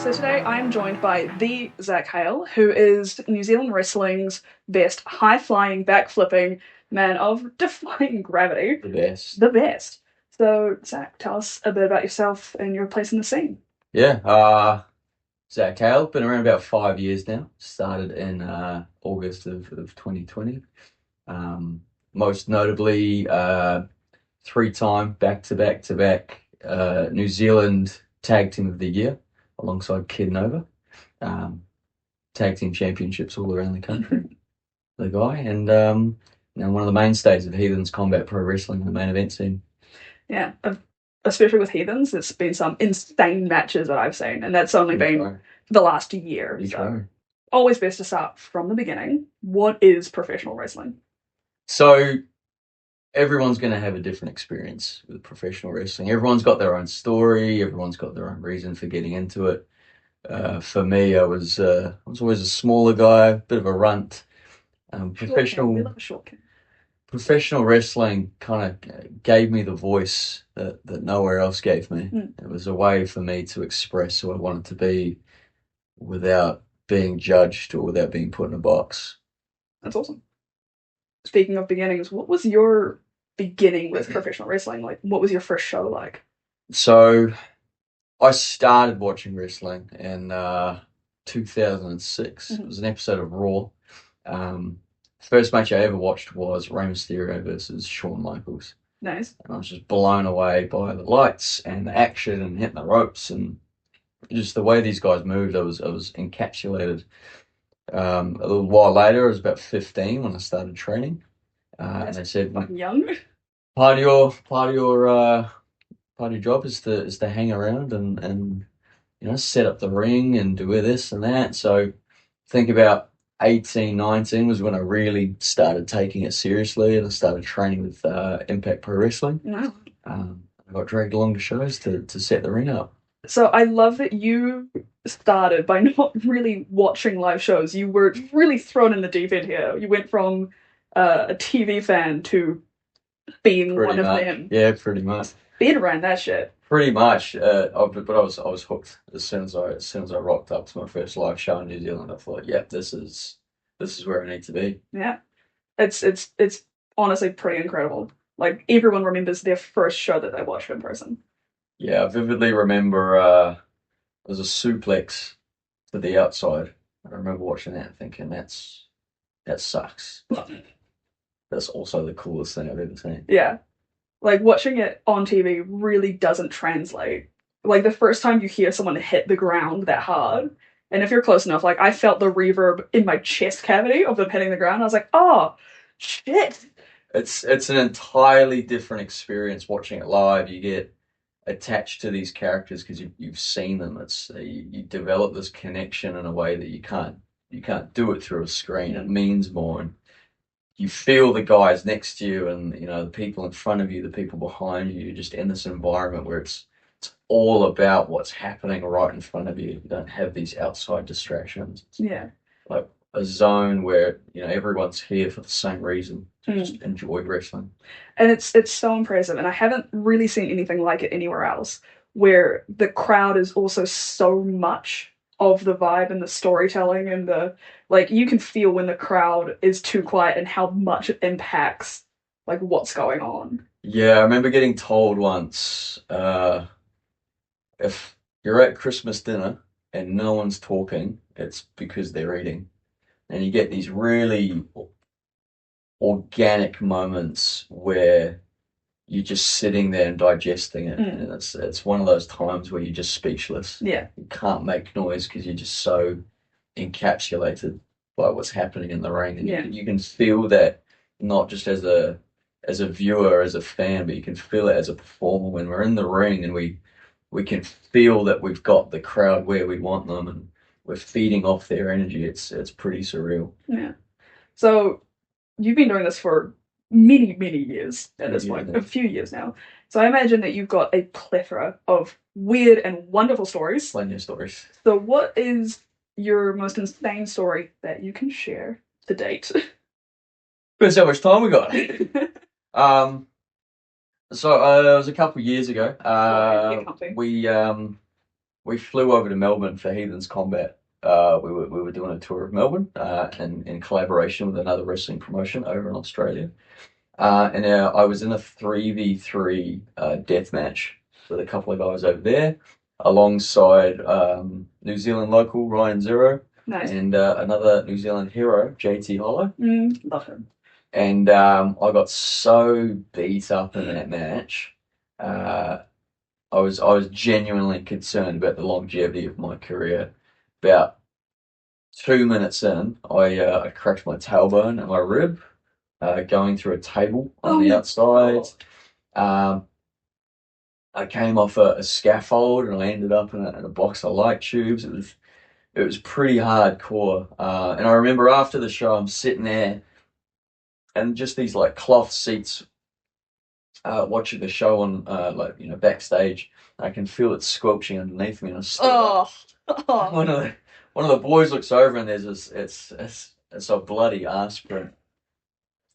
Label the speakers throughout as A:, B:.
A: So today I am joined by the Zac Hayle, who is New Zealand wrestling's best high-flying, back-flipping man of defying gravity.
B: The best.
A: The best. So, Zac, tell us a bit about yourself and your place in the scene.
B: Yeah, Zac Hayle, been around about 5 years now. Started in August of 2020. Most notably, three-time back-to-back New Zealand Tag Team of the Year alongside Kid Nova. Tag Team Championships all around the country. The guy, and now one of the mainstays of Heathen's Combat Pro Wrestling, the main event scene.
A: Yeah, especially with Heathens, there's been some insane matches that I've seen, and that's only been the last year. So always best to start from the beginning. What is professional wrestling?
B: So everyone's going to have a different experience with professional wrestling. Everyone's got their own story. Everyone's got their own reason for getting into it. For me, I was always a smaller guy, bit of a runt. Professional wrestling kind of gave me the voice that nowhere else gave me. It was a way for me to express who I wanted to be without being judged or without being put in a box.
A: That's awesome. Speaking of beginnings, what was your beginning with professional wrestling? Like, what was your first show like?
B: So I started watching wrestling in 2006. It was an episode of Raw. First match I ever watched was Rey Mysterio versus Shawn Michaels.
A: Nice.
B: And I was just blown away by the lights and the action and hitting the ropes and just the way these guys moved. I was encapsulated. A little while later, I was about 15 when I started training. And they said,
A: young.
B: Part of your job is to hang around and set up the ring and do this and that. So think about 18, 19 was when I really started taking it seriously, and I started training with Impact Pro Wrestling.
A: Wow.
B: I got dragged along to shows to set the ring up.
A: So I love that you started by not really watching live shows. You were really thrown in the deep end here. You went from a TV fan to being one of them.
B: Yeah, pretty much.
A: Being around that shit.
B: Pretty much. But I was hooked as soon as I rocked up to my first live show in New Zealand. I thought, yeah, this is where I need to be.
A: Yeah, it's honestly pretty incredible. Like, everyone remembers their first show that they watched in person.
B: Yeah, I vividly remember there was a suplex to the outside. I remember watching that and thinking, that sucks. That's also the coolest thing I've ever seen.
A: Yeah. Like, watching it on TV really doesn't translate. Like, the first time you hear someone hit the ground that hard, and if you're close enough, like, I felt the reverb in my chest cavity of them hitting the ground. I was like, oh, shit.
B: It's an entirely different experience watching it live. You get attached to these characters because you've seen them. You develop this connection in a way that you can't do it through a screen. It means more, and you feel the guys next to you, and the people in front of you, the people behind you. You're just in this environment where it's all about what's happening right in front of you. You don't have these outside distractions.
A: Yeah,
B: like a zone where everyone's here for the same reason, to just enjoy wrestling.
A: And it's so impressive, and I haven't really seen anything like it anywhere else, where the crowd is also so much of the vibe and the storytelling and you can feel when the crowd is too quiet and how much it impacts like what's going on.
B: Yeah, I remember getting told once, if you're at Christmas dinner and no one's talking, it's because they're eating. And you get these really organic moments where you're just sitting there and digesting it. And it's one of those times where you're just speechless.
A: Yeah.
B: You can't make noise because you're just so encapsulated by what's happening in the ring. And you can feel that not just as a viewer, as a fan, but you can feel it as a performer when we're in the ring, and we can feel that we've got the crowd where we want them, and we're feeding off their energy. It's pretty surreal.
A: Yeah. So you've been doing this for many, many years at this point, a few years now. So I imagine that you've got a plethora of weird and wonderful stories.
B: Plenty of stories.
A: So what is your most insane story that you can share to date?
B: Depends how much time we got. So it was a couple of years ago. We we flew over to Melbourne for Heathen's Combat. We were doing a tour of Melbourne in collaboration with another wrestling promotion over in Australia. And I was in a 3v3 death match with a couple of guys over there, alongside New Zealand local Ryan Zero
A: Nice.
B: and another New Zealand hero, JT Hollow.
A: Love him.
B: And I got so beat up in that match. I was genuinely concerned about the longevity of my career. About 2 minutes in, I cracked my tailbone and my rib, going through a table on the outside. I came off a scaffold and I ended up in a box of light tubes. It was pretty hardcore. And I remember after the show, I'm sitting there and just these like cloth seats, watching the show on backstage. I can feel it squelching underneath me, and I stood up. One of the boys looks over and there's this it's a bloody ass print.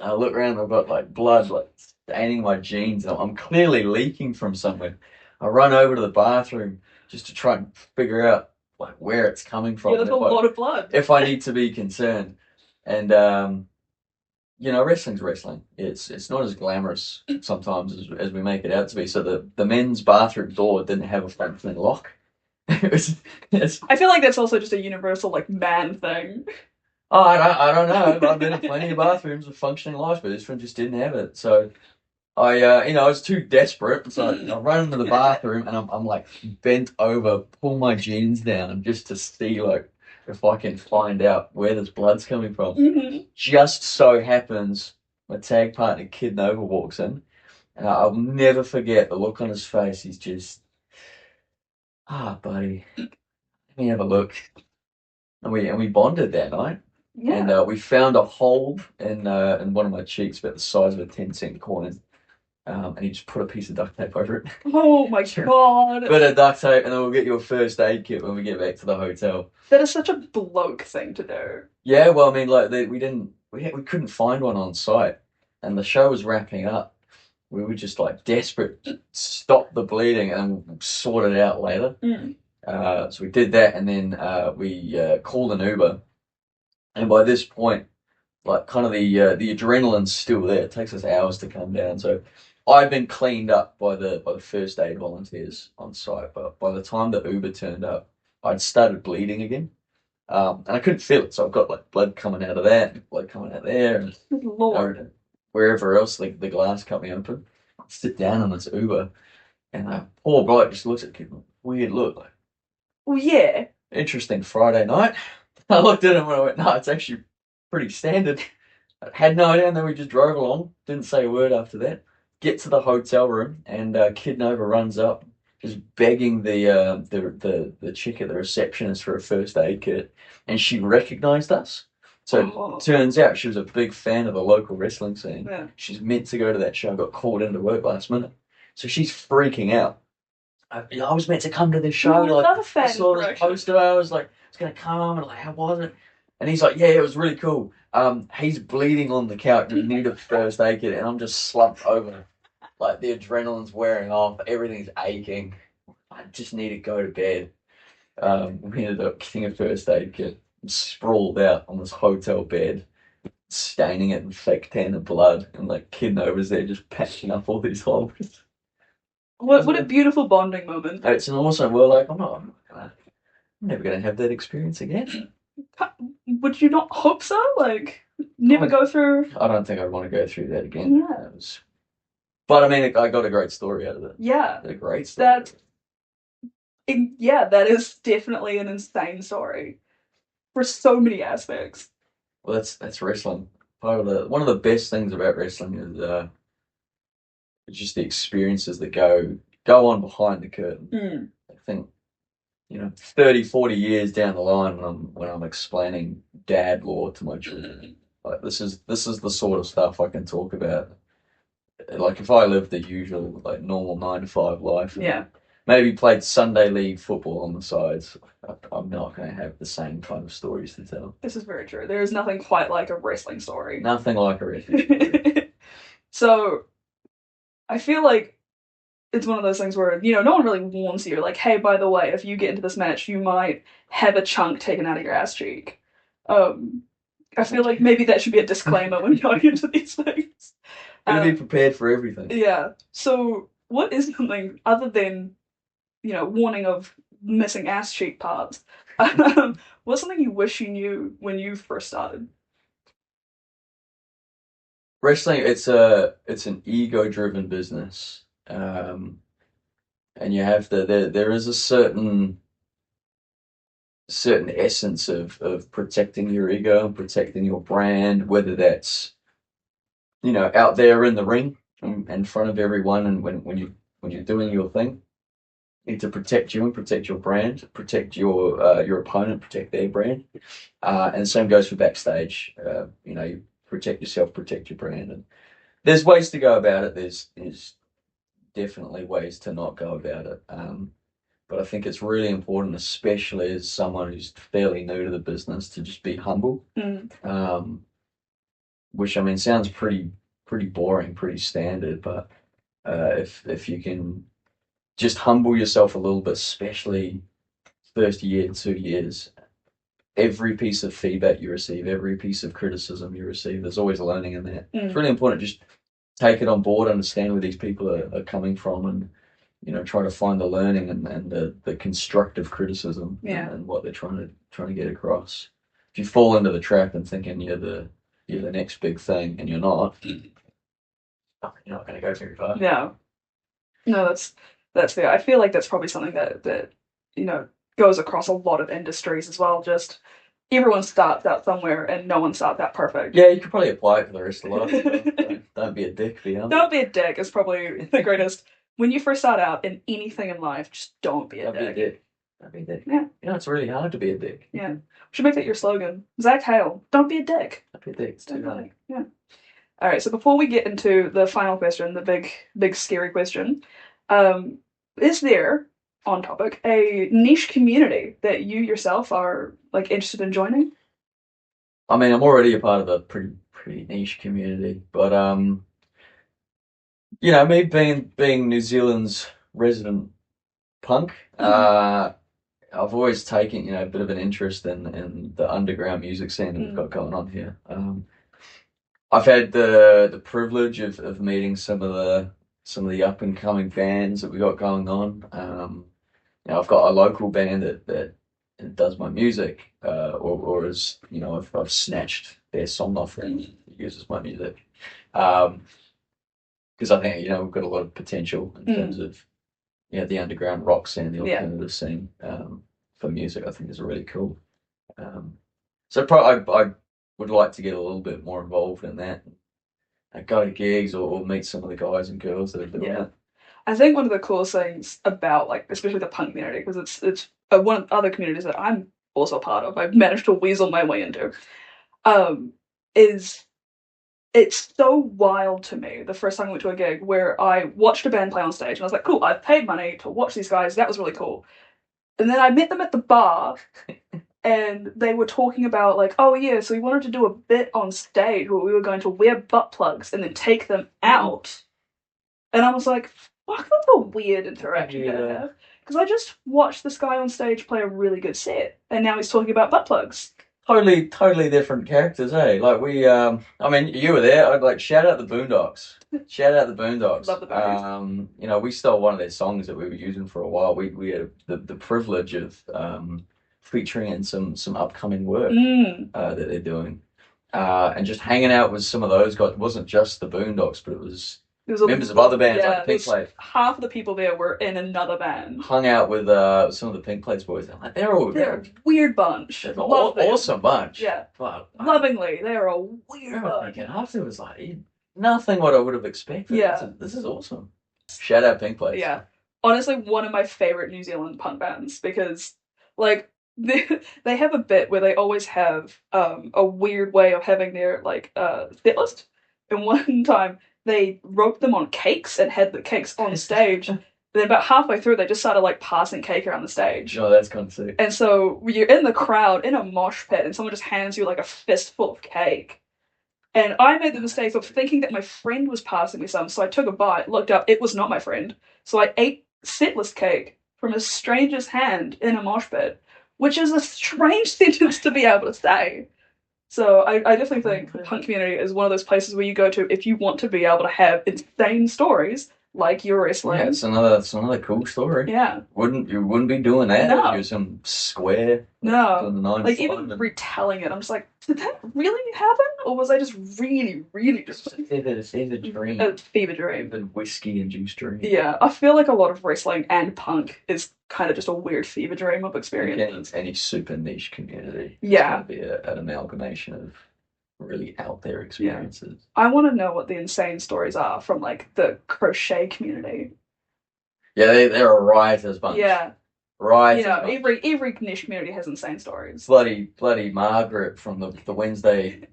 B: I look around and I've got like blood like staining my jeans. I'm clearly leaking from somewhere. I run over to the bathroom just to try and figure out like where it's coming from.
A: Yeah, that's a lot of blood.
B: If I need to be concerned. And wrestling's wrestling. It's not as glamorous sometimes as we make it out to be. So the men's bathroom door didn't have a functioning lock.
A: I feel like that's also just a universal like man thing.
B: Oh, I don't know. I've been in plenty of bathrooms with functioning locks, but this one just didn't have it. So I was too desperate. So I run into the bathroom and I'm like bent over, pull my jeans down just to see like if I can find out where this blood's coming from.
A: Mm-hmm.
B: Just so happens my tag partner Kid Nova walks in, and I'll never forget the look on his face. He's just, buddy, let me have a look. And we bonded that night.
A: Yeah.
B: And we found a hole in one of my cheeks about the size of a 10-cent coin. And he just put a piece of duct tape over it.
A: Oh my god.
B: Bit of duct tape, and then we'll get you a first aid kit when we get back to the hotel.
A: That is such a bloke thing to do.
B: Yeah, well, I mean, like we couldn't find one on site, and the show was wrapping up. We were just like desperate to stop the bleeding and sort it out later. So we did that, and then we called an Uber. And by this point, like kind of the adrenaline's still there. It takes us hours to come down. So I've been cleaned up by the first aid volunteers on site, but by the time the Uber turned up, I'd started bleeding again. And I couldn't feel it, so I've got like blood coming out of that, blood coming out there, and
A: Lord.
B: Wherever else the glass cut me open. I sit down on this Uber, and poor bloke just looks at me, weird look, like,
A: well, yeah.
B: Interesting Friday night. I looked at him and I went, no, it's actually pretty standard. I had no idea, and then we just drove along, didn't say a word after that. Get to the hotel room, and Kid Nova runs up, just begging the chick at the receptionist for a first aid kit, and she recognised us. So it turns out she was a big fan of the local wrestling scene.
A: Yeah.
B: She's meant to go to that show, got called into work last minute. So she's freaking out. I was meant to come to this show.
A: Like, I
B: saw this poster. I was like, I was going to come, and like, how was it? And he's like, yeah, it was really cool. He's bleeding on the couch. We need a first aid kit, and I'm just slumped over. Like, the adrenaline's wearing off. Everything's aching. I just need to go to bed. We ended up getting a first aid kit. Sprawled out on this hotel bed, staining it in fake tan and blood, and like Kid Nova's there just patching up all these holes.
A: What a beautiful bonding moment.
B: It's an awesome. We're like, I'm never gonna have that experience again.
A: Would you not hope so? Like, never go through.
B: I don't think I'd want to go through that again.
A: Yeah.
B: But I mean, I got a great story out of it.
A: Yeah.
B: A great story.
A: That is definitely an insane story. For so many aspects.
B: Well, that's wrestling. One of the best things about wrestling is just the experiences that go on behind the curtain. I think 30, 40 years down the line when I'm explaining dad lore to my children, like this is the sort of stuff I can talk about. Like if I lived the usual like normal 9 to 5 life, maybe played Sunday league football on the sides, I'm not going to have the same kind of stories to tell.
A: This is very true. There is nothing quite like a wrestling story.
B: Nothing like a wrestling story.
A: So, I feel like it's one of those things where, no one really warns you, like, hey, by the way, if you get into this match, you might have a chunk taken out of your ass cheek. I feel like maybe that should be a disclaimer when going into these things.
B: Gotta be prepared for everything.
A: Yeah. So, what is something other than, warning of missing ass cheek parts? What's something you wish you knew when you first started?
B: Wrestling, it's an ego-driven business, and you have to. There is a certain essence of protecting your ego and protecting your brand, whether that's out there in the ring in front of everyone, and when you're doing your thing, you need to protect you and protect your brand, protect your opponent, protect their brand, and the same goes for backstage. You protect yourself, protect your brand, and there's ways to go about it. There's definitely ways to not go about it. But I think it's really important, especially as someone who's fairly new to the business, to just be humble. Which I mean sounds pretty boring, pretty standard, but if you can just humble yourself a little bit, especially first year, 2 years, every piece of feedback you receive, every piece of criticism you receive, there's always learning in that. It's really important. Just take it on board, understand where these people are coming from, and try to find the learning and the constructive criticism and what they're trying to get across. If you fall into the trap and thinking you're the next big thing and you're not going to go very far.
A: No, that's fair. I feel like that's probably something that goes across a lot of industries as well. Just everyone starts out somewhere and no one starts out perfect.
B: Yeah, you could probably apply it for the rest of life. Don't be a dick, be humble.
A: Don't be a dick is probably the greatest. When you first start out in anything in life, just don't be a dick.
B: Don't be a dick. Don't be a dick.
A: Yeah.
B: It's really hard to be a dick.
A: Yeah. We should make that your slogan. Zac Hayle, don't be a dick.
B: Don't be a dick. It's too hard.
A: Yeah. All right, so before we get into the final question, the big scary question, is there, on topic, a niche community that you yourself are interested in joining?
B: I mean, I'm already a part of a pretty niche community, but me being New Zealand's resident punk, I've always taken a bit of an interest in the underground music scene that we've got going on here. I've had the privilege of meeting some of the up and coming bands that we got going on. I've got a local band that does my music, or is I've snatched their song off and uses my music, because I think we've got a lot of potential in terms of the underground rock scene, the alternative scene, for music. I think is really cool. So I would like to get a little bit more involved in that, and go to gigs or meet some of the guys and girls that are doing it.
A: I think one of the coolest things about especially the punk community, because it's one of the other communities that I'm also a part of, I've managed to weasel my way into, is it's so wild to me the first time I went to a gig where I watched a band play on stage and I was like, cool, I've paid money to watch these guys, that was really cool. And then I met them at the bar and they were talking about oh yeah, so we wanted to do a bit on stage where we were going to wear butt plugs and then take them out. And I was like, fuck, that's a weird interaction to have. Because I just watched this guy on stage play a really good set and now he's talking about butt plugs.
B: Totally different characters, eh? I mean, you were there. I'd shout out the Boondocks. Shout out the Boondocks.
A: Love the Boondocks.
B: We stole one of their songs that we were using for a while. We had the privilege of featuring in some upcoming work that they're doing, and just hanging out with some of those guys. It wasn't just the Boondocks, but it was members of other bands like Pink Plate.
A: Half of the people there were in another band.
B: Hung out with some of the Pink Plates boys. They're
A: a weird bunch.
B: They're an awesome bunch.
A: Yeah. But, lovingly, they're a weird bunch.
B: After it was nothing what I would have expected.
A: Yeah.
B: This is awesome. Shout out Pink Plates.
A: Yeah. Honestly, one of my favorite New Zealand punk bands because, they have a bit where they always have a weird way of having their set list. And one time they wrote them on cakes and had the cakes on stage. And then about halfway through, they just started passing cake around the stage.
B: Oh, that's kind of sick.
A: And so you're in the crowd in a mosh pit, and someone just hands you a fistful of cake. And I made the mistake of thinking that my friend was passing me some, so I took a bite, looked up, it was not my friend. So I ate setlist cake from a stranger's hand in a mosh pit, which is a strange sentence to be able to say. So I definitely think the punk community is one of those places where you go to if you want to be able to have insane stories like your wrestling.
B: Yeah, it's another cool story.
A: Yeah.
B: You wouldn't be doing that
A: No.
B: if you're some square.
A: No.
B: Like,
A: like even retelling it, I'm just like, did that really happen? Or was I just really, really just
B: it's a dream.
A: A fever dream.
B: The whiskey induced dream.
A: Yeah. I feel like a lot of wrestling and punk is kind of just a weird fever dream of experience.
B: Any super niche community.
A: Yeah.
B: It's going to be an amalgamation of really out there experiences.
A: Yeah. I want to know what the insane stories are from like the crochet community.
B: Yeah, they're a riotous bunch.
A: Yeah.
B: Right.
A: You know, every niche community has insane stories.
B: Bloody Margaret from the Wednesday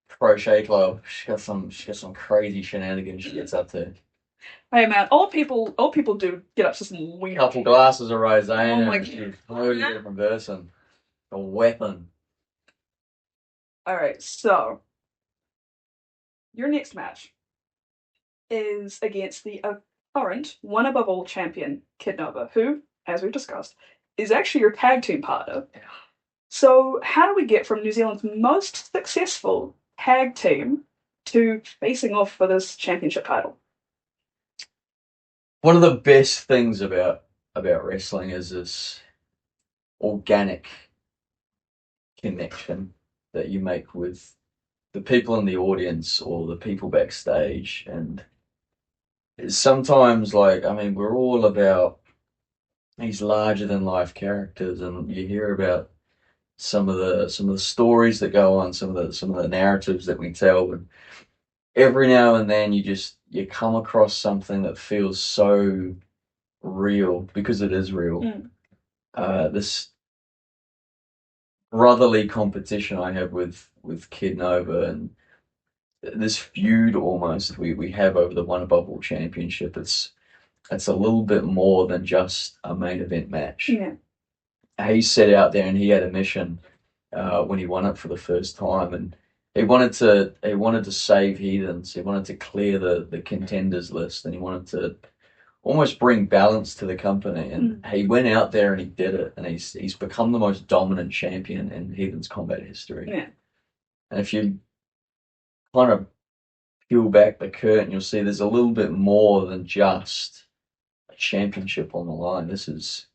B: crochet club. She got some crazy shenanigans she gets up to.
A: Hey man, old people do get up to some weird.
B: Couple glasses of rosé.
A: Oh my
B: god. She's a totally different person. A weapon.
A: Alright, so your next match is against the current one above all champion, Kid Nova, who, as we've discussed, is actually your tag team partner. So how do we get from New Zealand's most successful tag team to facing off for this championship title?
B: One of the best things about wrestling is this organic connection that you make with the people in the audience or the people backstage. And it's sometimes like, I mean, we're all about these larger than life characters, and you hear about some of the stories that go on, some of the narratives that we tell, and every now and then you come across something that feels so real because it is real. This brotherly competition I have with Kid Nova, and this feud almost we have over the One Above All Championship. It's a little bit more than just a main event match.
A: Yeah.
B: He set out there and he had a mission when he won it for the first time, and he wanted to save Heathens. He wanted to clear the contenders list, and he wanted to almost bring balance to the company. And he went out there and he did it, and he's become the most dominant champion in Heathen's Combat history.
A: Yeah.
B: And if you kind of peel back the curtain, you'll see there's a little bit more than just a championship on the line. This is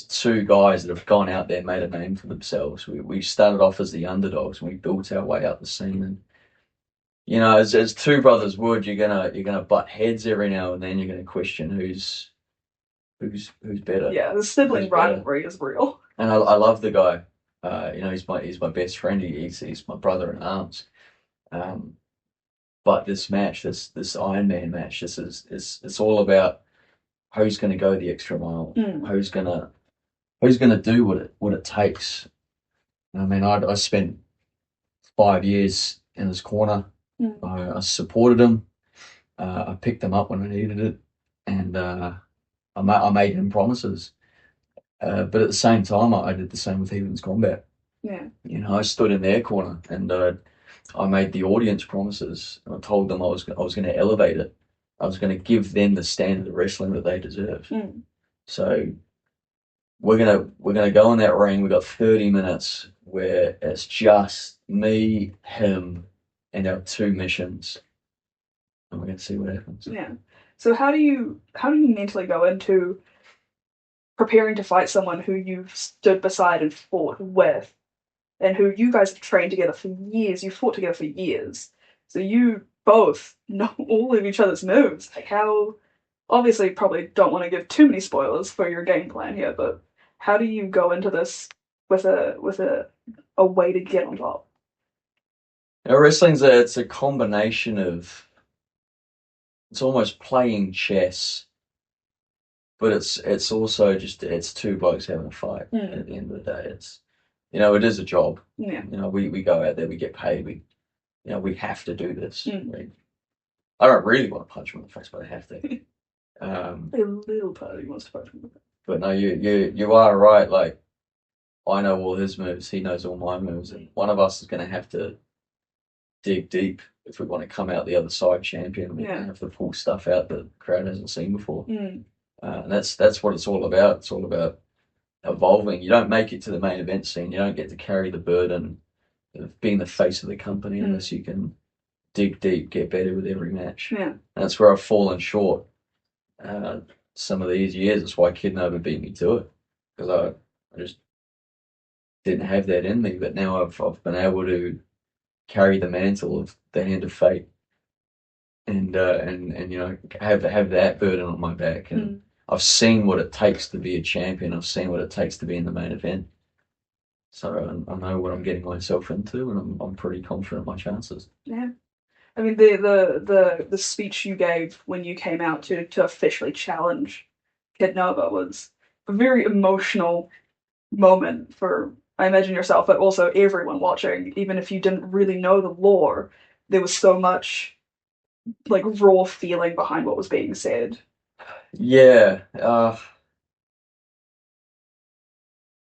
B: two guys that have gone out there, made a name for themselves. We started off as the underdogs and we built our way up the scene. And you know, as two brothers would, you're gonna butt heads every now and then. You're gonna question who's better.
A: Yeah, the sibling rivalry is real.
B: And I love the guy. You know, he's my best friend. He's my brother in arms. But this match, this Iron Man match, it's all about who's going to go the extra mile, who's going to do what it takes. I mean, I spent 5 years in his corner. I supported him. I picked him up when I needed it, and I made him promises. But at the same time, I did the same with Heathen's Combat.
A: Yeah.
B: You know, I stood in their corner and I made the audience promises. I told them I was going to elevate it. I was going to give them the standard of wrestling that they deserve. So we're gonna go in that ring. We got 30 minutes where it's just me, him, and our two missions, and we're gonna see what happens.
A: Yeah. So how do you mentally go into preparing to fight someone who you've stood beside and fought with, and who you guys have trained together for years? You fought together for years, so you both know all of each other's moves. Like, how, obviously probably don't want to give too many spoilers for your game plan here, but how do you go into this with a way to get on top?
B: Now, wrestling's it's a combination of, it's almost playing chess, but it's also just, it's two blokes having a fight at the end of the day. It's, you know, it is a job.
A: Yeah.
B: You know, we go out there, we get paid, we have to do this. I don't really want to punch him in the face, but I have to.
A: A little part of you wants to punch him in the face.
B: But no, you are right. Like, I know all his moves, he knows all my moves, and one of us is going to have to dig deep if we want to come out the other side champion. We have to pull stuff out that the crowd hasn't seen before. And that's what it's all about. It's all about evolving. You don't make it to the main event scene. You don't get to carry the burden of being the face of the company unless you can dig deep, get better with every match.
A: Yeah.
B: And that's where I've fallen short some of these years. That's why Kid Nova beat me to it, because I just didn't have that in me. But now I've been able to carry the mantle of the Hand of Fate, and you know, have that burden on my back. And I've seen what it takes to be a champion. I've seen what it takes to be in the main event. So I know what I'm getting myself into, and I'm pretty confident of my chances.
A: Yeah. I mean, the speech you gave when you came out to officially challenge Kid Nova was a very emotional moment for, I imagine, yourself, but also everyone watching. Even if you didn't really know the lore, there was so much like raw feeling behind what was being said.
B: Yeah,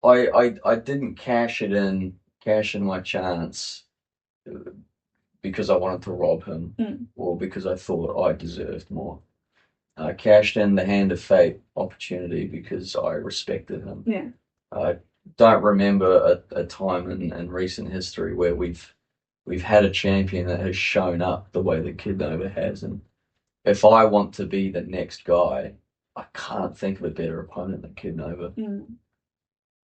B: I didn't cash in my chance because I wanted to rob him or because I thought I deserved more. I cashed in the Hand of Fate opportunity because I respected him.
A: Yeah.
B: I don't remember a time in recent history where we've had a champion that has shown up the way that Kid Nova has, and if I want to be the next guy, I can't think of a better opponent than Kid Nova.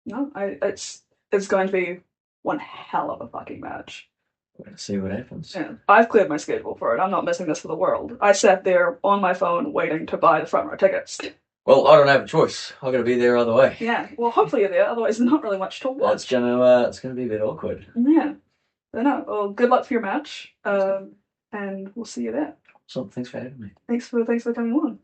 A: No, it's going to be one hell of a fucking match.
B: We're gonna see what happens.
A: Yeah, I've cleared my schedule for it. I'm not missing this for the world. I sat there on my phone waiting to buy the front row tickets.
B: Well, I don't have a choice. I've got to be there either way.
A: Yeah, well, hopefully you're there. Otherwise, there's not really much to watch.
B: It's gonna be a bit awkward.
A: Yeah, but no. Well, good luck for your match, and we'll see you there.
B: So, thanks for having me.
A: Thanks for coming on.